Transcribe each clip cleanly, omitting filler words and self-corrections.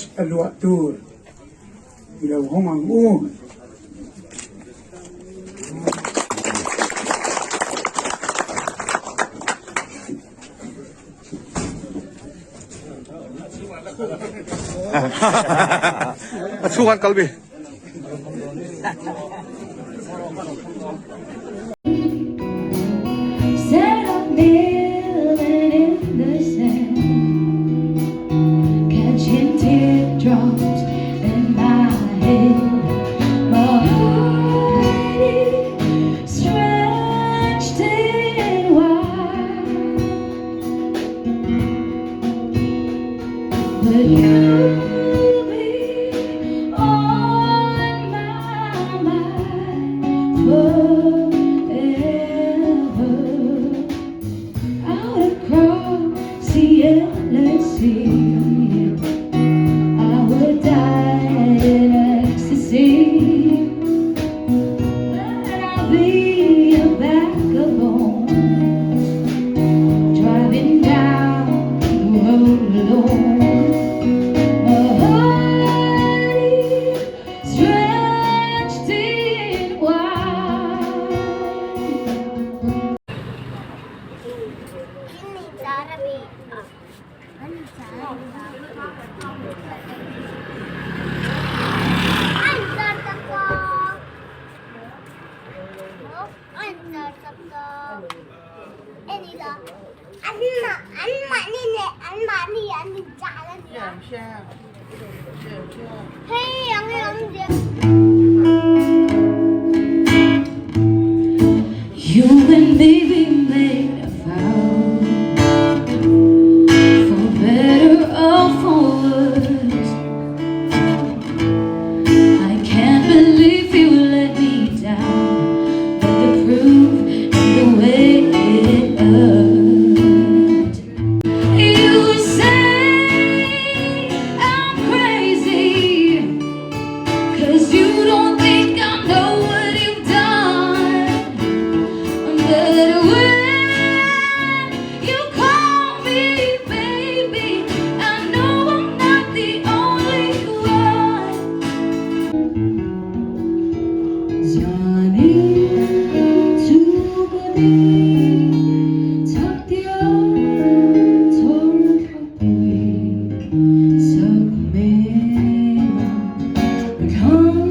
is a lot tour. You know, Hmangaihi. Sukan kalbi. Set up kneeling in the sand, catching teardrops in my head. My heart is stretched and wide, but you'll be on my mind forever. Out across the endless sea, I would die in ecstasy, but I'll be a vagabond, driving down the road alone. My heart is stretched in wide. You and me, we made a vow, for better or for worse. I can't believe you let me down, but the proof in the way it hurt. You say I'm crazy, 'cause you don't think I know what you've done. But when you call me baby, I know I'm not the only one. Johnny, to body, tuck the torn away, suck me, come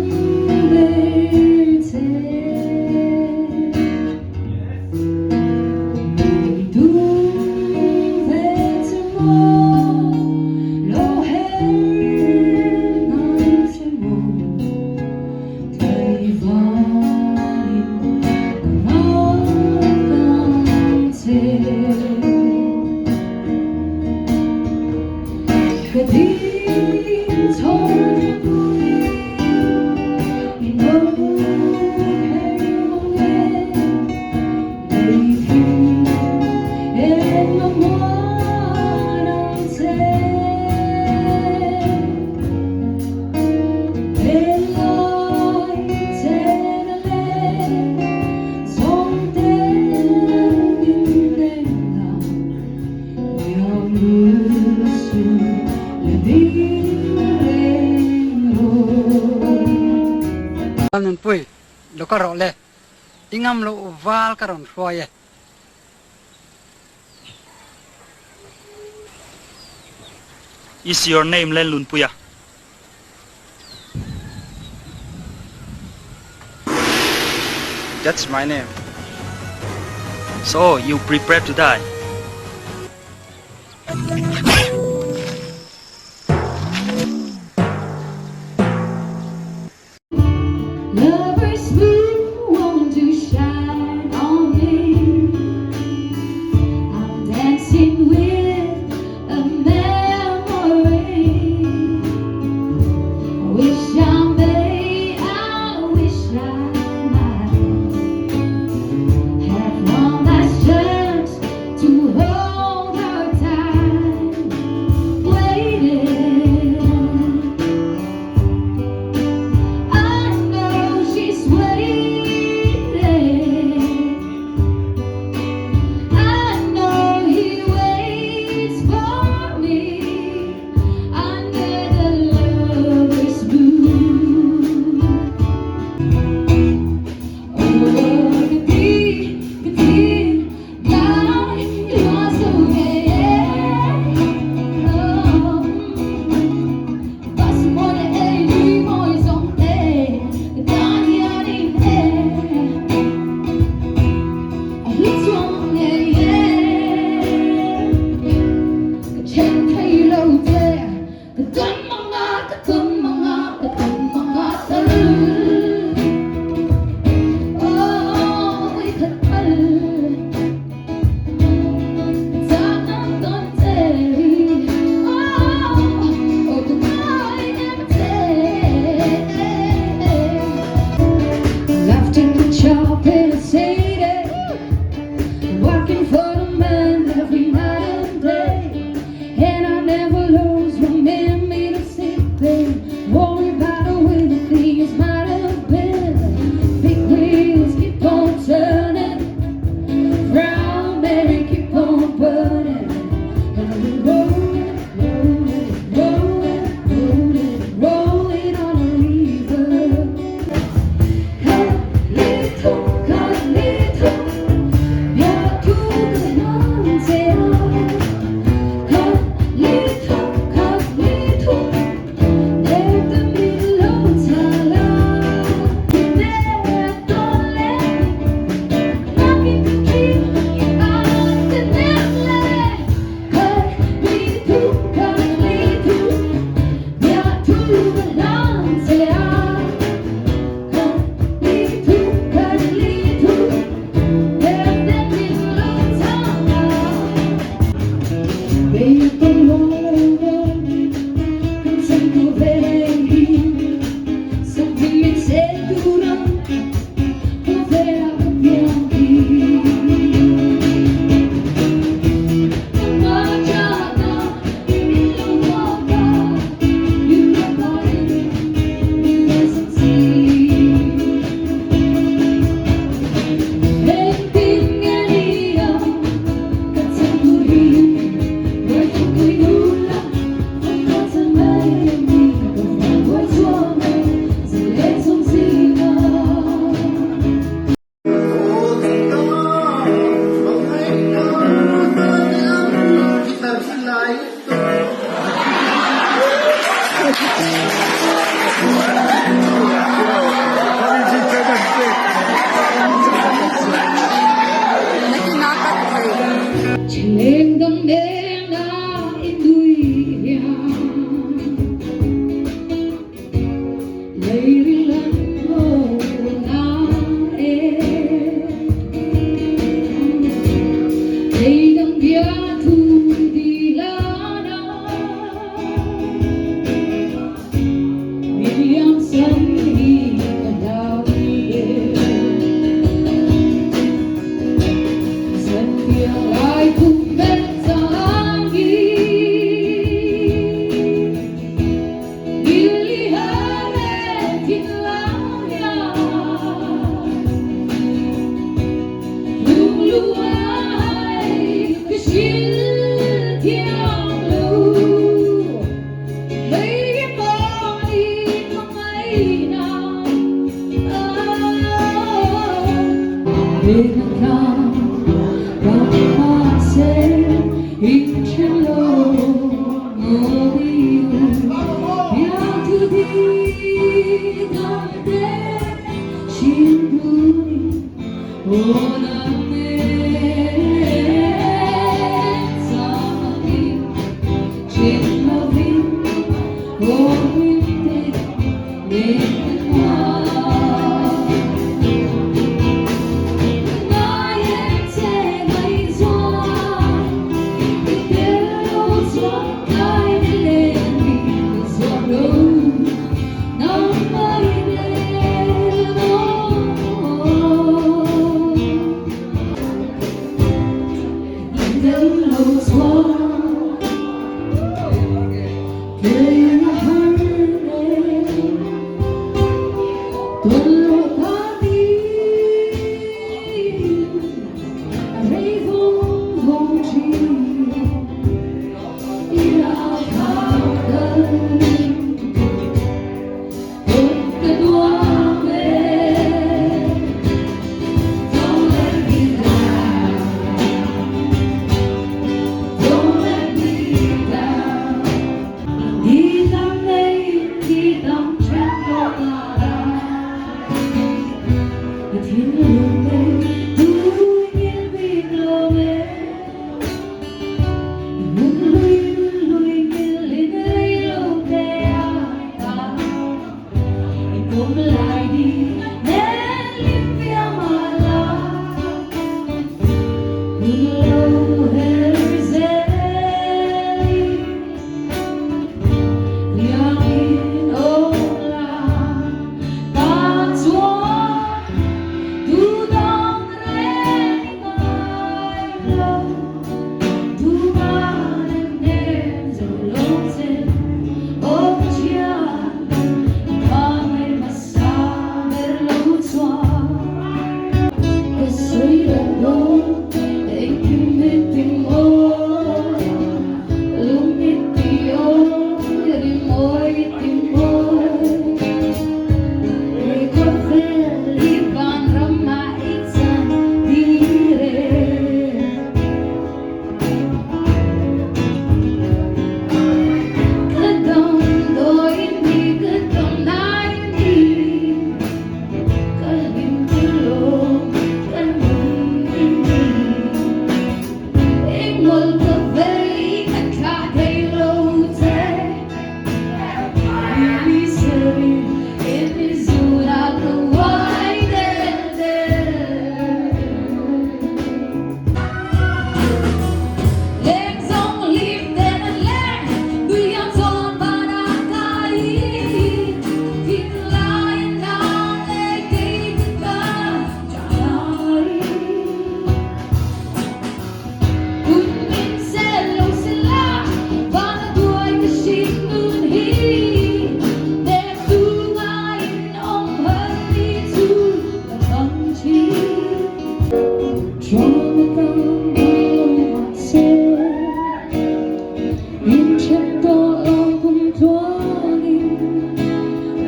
Anh pui, lo có rõ lệ, ingam lo val karon xoay. Is your name Len Lun Puya? That's my name. So you prepared to die? Lover's moon won't do shine on me. I'm dancing with a memory. I wish I may, I wish I might have one last chance to hold her tight, waiting. I know she's waiting.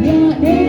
Your name